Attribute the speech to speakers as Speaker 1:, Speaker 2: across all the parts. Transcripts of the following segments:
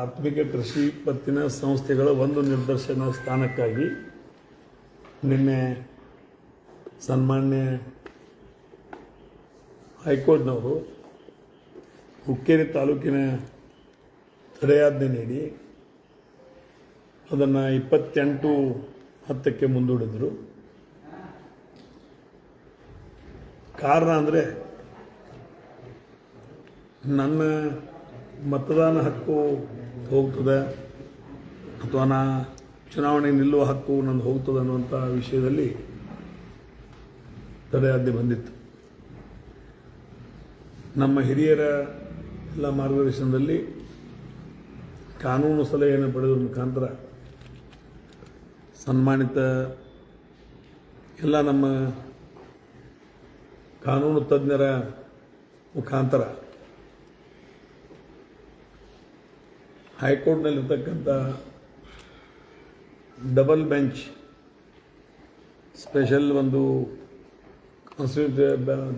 Speaker 1: ಪ್ರಾಥಮಿಕ ಕೃಷಿ ಪತ್ತಿನ ಸಂಸ್ಥೆಗಳ ಒಂದು ನಿರ್ದೇಶನ ಸ್ಥಾನಕ್ಕಾಗಿ ನಿನ್ನೆ ಸನ್ಮಾನ್ಯ ಹೈಕೋರ್ಟ್ನವರು ಹುಕ್ಕೇರಿ ತಾಲೂಕಿನ ತಡೆಯಾಜ್ಞೆ ನೀಡಿ ಅದನ್ನು 28/10 ಮುಂದೂಡಿದರು. ಕಾರಣ ಅಂದರೆ ನನ್ನ ಮತದಾನ ಹಕ್ಕು ಹೋಗ್ತದೆ ಅಥವಾ ಚುನಾವಣೆ ನಿಲ್ಲುವ ಹಕ್ಕು ನಂದು ಹೋಗ್ತದೆ ಅನ್ನುವಂಥ ವಿಷಯದಲ್ಲಿ ತಡೆಯಾಜ್ಞೆ ಬಂದಿತ್ತು. ನಮ್ಮ ಹಿರಿಯರ ಎಲ್ಲ ಮಾರ್ಗದರ್ಶನದಲ್ಲಿ ಕಾನೂನು ಸಲಹೆಯನ್ನು ಪಡೆದ ಮುಖಾಂತರ ಸನ್ಮಾನಿತ ಎಲ್ಲ ನಮ್ಮ ಕಾನೂನು ತಜ್ಞರ ಮುಖಾಂತರ ಹೈಕೋರ್ಟ್ನಲ್ಲಿರ್ತಕ್ಕಂಥ ಡಬಲ್ ಬೆಂಚ್ ಸ್ಪೆಷಲ್ ಒಂದು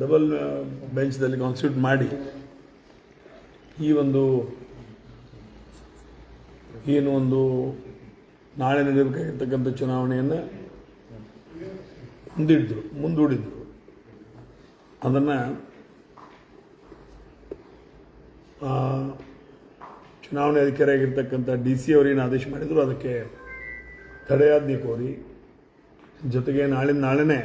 Speaker 1: ಡಬಲ್ ಬೆಂಚ್ದಲ್ಲಿ ಕಾನ್ಸ್ಟಿಟ್ಯೂಟ್ ಮಾಡಿ ಒಂದು ನಾಳೆ ನಡೆಯಬೇಕಾಗಿರ್ತಕ್ಕಂಥ ಚುನಾವಣೆಯನ್ನು ಮುಂದೂಡಿದ್ರು. ಅದನ್ನು ಚುನಾವಣೆ ಅಧಿಕಾರಿಯಾಗಿರ್ತಕ್ಕಂಥ DC ಅವರೇನು ಆದೇಶ ಮಾಡಿದರು ಅದಕ್ಕೆ ತಡೆಯಾಜ್ಞೆ ಕೋರಿ, ಜೊತೆಗೆ ನಾಳೆನೇ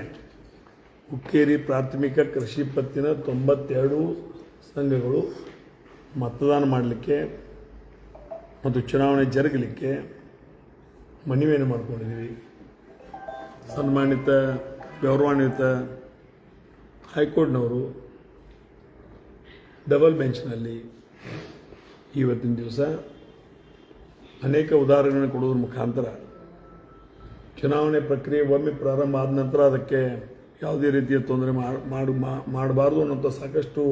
Speaker 1: ಹುಕ್ಕೇರಿ ಪ್ರಾಥಮಿಕ ಕೃಷಿ ಪತ್ತಿನ 92 ಸಂಘಗಳು ಮತದಾನ ಮಾಡಲಿಕ್ಕೆ ಮತ್ತು ಚುನಾವಣೆ ಜರುಗಲಿಕ್ಕೆ ಮನವಿಯನ್ನು ಮಾಡಿಕೊಂಡಿದ್ದೀವಿ. ಸನ್ಮಾನಿತ ಗೌರವಾನ್ವಿತ ಹೈಕೋರ್ಟ್ನವರು ಡಬಲ್ ಬೆಂಚ್ನಲ್ಲಿ ಇವತ್ತಿನ ದಿವಸ ಅನೇಕ ಉದಾಹರಣೆಗಳನ್ನು ಕೊಡುವುದರ ಮುಖಾಂತರ ಚುನಾವಣೆ ಪ್ರಕ್ರಿಯೆ ಒಮ್ಮೆ ಪ್ರಾರಂಭ ಆದ ನಂತರ ಅದಕ್ಕೆ ಯಾವುದೇ ರೀತಿಯ ತೊಂದರೆ ಮಾಡಬಾರ್ದು ಅನ್ನೋಂಥ ಸಾಕಷ್ಟು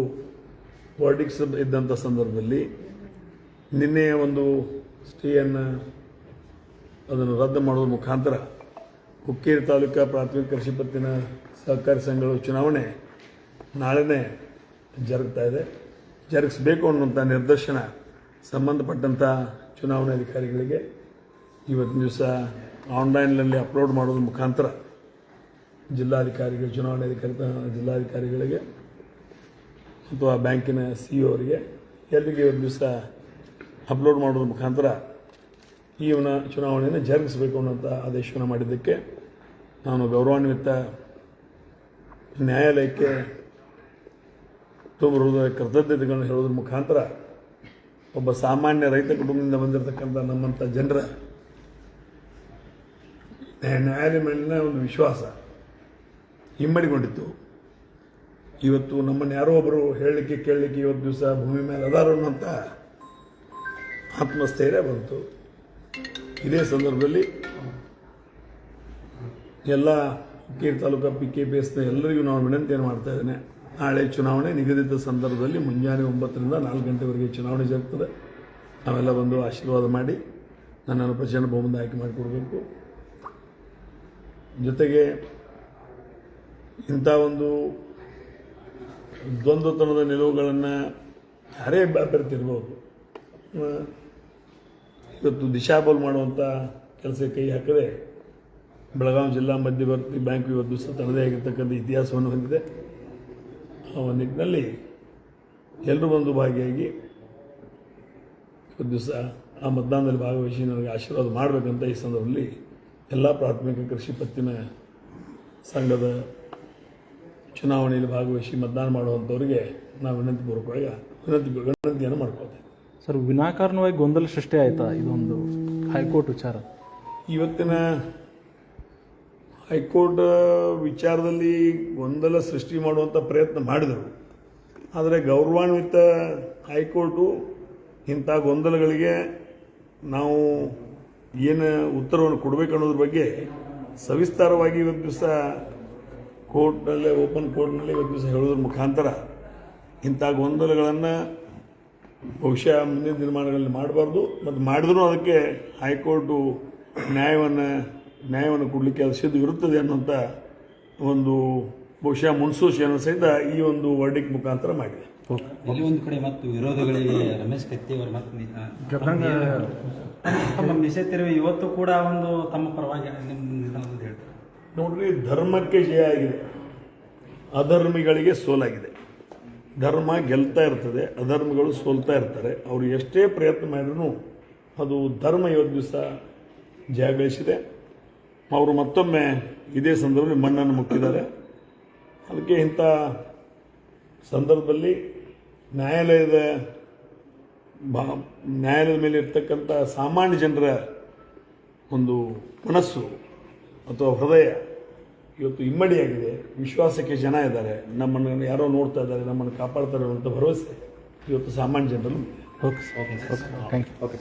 Speaker 1: ವರ್ಡಿಕ್ಸ್ ಇದ್ದಂಥ ಸಂದರ್ಭದಲ್ಲಿ ನಿನ್ನೆ ಒಂದು ಸ್ಟೇಯನ್ನು ಅದನ್ನು ರದ್ದು ಮಾಡುವ ಮುಖಾಂತರ ಹುಕ್ಕೇರಿ ತಾಲೂಕಾ ಪ್ರಾಥಮಿಕ ಕೃಷಿ ಪತ್ತಿನ ಸಹಕಾರಿ ಸಂಘಗಳ ಚುನಾವಣೆ ನಾಳೆನೇ ಜರುಗಿಸಬೇಕು ಅನ್ನುವಂಥ ನಿರ್ದೇಶನ ಸಂಬಂಧಪಟ್ಟಂಥ ಚುನಾವಣೆ ಅಧಿಕಾರಿಗಳಿಗೆ ಇವತ್ತಿನ ದಿವಸ ಆನ್ಲೈನ್ನಲ್ಲಿ ಅಪ್ಲೋಡ್ ಮಾಡೋದ್ರ ಮುಖಾಂತರ ಜಿಲ್ಲಾಧಿಕಾರಿಗಳು, ಚುನಾವಣೆ ಜಿಲ್ಲಾಧಿಕಾರಿಗಳಿಗೆ ಅಥವಾ ಬ್ಯಾಂಕಿನ CEO ಅವರಿಗೆ ಎಲ್ಲರಿಗೆ ಇವತ್ತು ದಿವಸ ಅಪ್ಲೋಡ್ ಮಾಡೋದ್ರ ಮುಖಾಂತರ ಈ ಚುನಾವಣೆಯನ್ನು ಜರುಗಿಸಬೇಕು ಅನ್ನೋಂಥ ಆದೇಶವನ್ನು ಮಾಡಿದ್ದಕ್ಕೆ ನಾನು ಗೌರವಾನ್ವಿತ ನ್ಯಾಯಾಲಯಕ್ಕೆ ತುಂಬ ಹೃದಯ ಕೃತಜ್ಞತೆಗಳನ್ನು ಹೇಳೋದ್ರ ಮುಖಾಂತರ ಒಬ್ಬ ಸಾಮಾನ್ಯ ರೈತ ಕುಟುಂಬದಿಂದ ಬಂದಿರತಕ್ಕಂಥ ನಮ್ಮಂಥ ಜನರ ನ್ಯಾಯಾಲಯ ಮೇಲಿನ ಒಂದು ವಿಶ್ವಾಸ ಇಮ್ಮಡಿಗೊಂಡಿತ್ತು. ಇವತ್ತು ನಮ್ಮನ್ನು ಯಾರೋ ಒಬ್ಬರು ಹೇಳಲಿಕ್ಕೆ ಕೇಳಲಿಕ್ಕೆ ಇವತ್ತು ದಿವಸ ಭೂಮಿ ಮೇಲೆ ಅದಾರು ಅನ್ನೋಂಥ ಆತ್ಮಸ್ಥೈರ್ಯ ಬಂತು. ಇದೇ ಸಂದರ್ಭದಲ್ಲಿ ಎಲ್ಲ ಹುಕ್ಕೇರಿ ತಾಲೂಕಾ PKPSನ ಎಲ್ಲರಿಗೂ ನಾನು ವಿನಂತಿಯನ್ನು ಮಾಡ್ತಾ ಇದ್ದೇನೆ. ನಾಳೆ ಚುನಾವಣೆ ನಿಗದಿತ ಸಂದರ್ಭದಲ್ಲಿ ಮುಂಜಾನೆ 9ರಿಂದ 4 ಗಂಟೆವರೆಗೆ ಚುನಾವಣೆ ಜರುಗ್ತದೆ. ನಾವೆಲ್ಲ ಬಂದು ಆಶೀರ್ವಾದ ಮಾಡಿ ನನ್ನನ್ನು ಪ್ರಚಂಡ ಬಹುಮತ ಆಯ್ಕೆ ಮಾಡಿಕೊಡ್ಬೇಕು. ಜೊತೆಗೆ ಇಂಥ ಒಂದು ದ್ವಂದ್ವತನದ ನಿಲುವುಗಳನ್ನು ಯಾರೇ ಅಭ್ಯರ್ಥಿ ಇರ್ಬೋದು, ಇವತ್ತು ದಿಶಾಬಲ್ ಮಾಡುವಂಥ ಕೆಲಸಕ್ಕೆ ಕೈ ಹಾಕದೆ ಬೆಳಗಾವಿ ಜಿಲ್ಲಾ ಮಧ್ಯವರ್ತಿ ಬ್ಯಾಂಕ್ ಇವತ್ತು ದಿವಸ ತನ್ನದೇ ಆಗಿರ್ತಕ್ಕಂಥ ಇತಿಹಾಸವನ್ನು ಹೊಂದಿದೆ. ಆ ಒಂದು ನಿಟ್ಟಿನಲ್ಲಿ ಎಲ್ಲರೂ ಬಂದು ಭಾಗಿಯಾಗಿ ಇವತ್ತು ದಿವಸ ಆ ಮತದಾನದಲ್ಲಿ ಭಾಗವಹಿಸಿ ನನಗೆ ಆಶೀರ್ವಾದ ಮಾಡಬೇಕಂತ ಈ ಸಂದರ್ಭದಲ್ಲಿ ಎಲ್ಲ ಪ್ರಾಥಮಿಕ ಕೃಷಿ ಪತ್ತಿನ ಸಂಘದ ಚುನಾವಣೆಯಲ್ಲಿ ಭಾಗವಹಿಸಿ ಮತದಾನ ಮಾಡುವಂಥವ್ರಿಗೆ ನಾವು ವಿನಂತಿಯನ್ನು ಮಾಡ್ಕೊಳ್ತೇವೆ.
Speaker 2: ಸರ್, ವಿನಾಕಾರಣವಾಗಿ ಗೊಂದಲ ಸೃಷ್ಟಿ ಆಯಿತಾ ಇದೊಂದು ಹೈಕೋರ್ಟ್ ವಿಚಾರ?
Speaker 1: ಇವತ್ತಿನ ಹೈಕೋರ್ಟ್ ವಿಚಾರದಲ್ಲಿ ಗೊಂದಲ ಸೃಷ್ಟಿ ಮಾಡುವಂಥ ಪ್ರಯತ್ನ ಮಾಡಿದರು. ಆದರೆ ಗೌರವಾನ್ವಿತ ಹೈಕೋರ್ಟು ಇಂಥ ಗೊಂದಲಗಳಿಗೆ ನಾವು ಏನು ಉತ್ತರವನ್ನು ಕೊಡಬೇಕು ಅನ್ನೋದ್ರ ಬಗ್ಗೆ ಸವಿಸ್ತಾರವಾಗಿ ಇವತ್ತು ದಿವಸ ಕೋರ್ಟ್ನಲ್ಲೇ ಓಪನ್ ಕೋರ್ಟ್ನಲ್ಲಿ ಇವತ್ತು ದಿವಸ ಹೇಳೋದ್ರ ಮುಖಾಂತರ ಇಂಥ ಗೊಂದಲಗಳನ್ನು ಬಹುಶಃ ಮುಂದಿನ ದಿನಮಾನಗಳಲ್ಲಿ ಮಾಡಬಾರ್ದು. ಮತ್ತು ಮಾಡಿದ್ರೂ ಅದಕ್ಕೆ ಹೈಕೋರ್ಟು ನ್ಯಾಯವನ್ನು ಕೊಡಲಿಕ್ಕೆ ಅದು ಸಿದ್ಧ ಇರುತ್ತದೆ ಅನ್ನೋಂಥ ಒಂದು ಬಹುಶಃ ಮುನ್ಸೂಚನೆಯನ್ನು ಸಹಿತ ಈ ಒಂದು ವರ್ಡಿಕ್ ಮುಖಾಂತರ ಮಾಡಿದೆ.
Speaker 2: ಓಕೆ.
Speaker 3: ಇಲ್ಲಿ ಒಂದು ಕಡೆ ಮತ್ತು ವಿರೋಧಿಗಳಿಗೆ ರಮೇಶ್ ಕತ್ತಿ ಅವರು ತಮ್ಮ ನಿಷೇಧಿರುವ ಇವತ್ತು ಕೂಡ ಒಂದು ತಮ್ಮ ಪರವಾಗಿ ನಿಮ್ಮ ಹೇಳ್ತಾರೆ.
Speaker 1: ನೋಡ್ರಿ, ಧರ್ಮಕ್ಕೆ ಜಯ ಆಗಿದೆ, ಅಧರ್ಮಿಗಳಿಗೆ ಸೋಲಾಗಿದೆ. ಧರ್ಮ ಗೆಲ್ತಾ ಇರ್ತದೆ, ಅಧರ್ಮಿಗಳು ಸೋಲ್ತಾ ಇರ್ತಾರೆ. ಅವರು ಎಷ್ಟೇ ಪ್ರಯತ್ನ ಮಾಡಿದ್ರು ಅದು ಧರ್ಮ ಇವತ್ತು ದಿವಸ ಜಯ ಗಳಿಸಿದೆ. ಅವರು ಮತ್ತೊಮ್ಮೆ ಇದೇ ಸಂದರ್ಭದಲ್ಲಿ ಮಣ್ಣನ್ನು ಮುಟ್ಟಿದ್ದಾರೆ. ಅದಕ್ಕೆ ಇಂಥ ಸಂದರ್ಭದಲ್ಲಿ ನ್ಯಾಯಾಲಯದ ಮೇಲೆ ಇರ್ತಕ್ಕಂಥ ಸಾಮಾನ್ಯ ಜನರ ಒಂದು ಮನಸ್ಸು ಅಥವಾ ಹೃದಯ ಇವತ್ತು ಇಮ್ಮಡಿಯಾಗಿದೆ. ವಿಶ್ವಾಸಕ್ಕೆ ಜನ ಇದ್ದಾರೆ, ನಮ್ಮನ್ನು ಯಾರೋ ನೋಡ್ತಾ ಇದ್ದಾರೆ, ನಮ್ಮನ್ನು ಕಾಪಾಡ್ತಾರೆ ಅನ್ನುವಂಥ ಭರವಸೆ ಇವತ್ತು ಸಾಮಾನ್ಯ ಜನರಲ್ಲೂ ಇದೆ.
Speaker 2: Okay thank you.
Speaker 3: ಓಕೆ.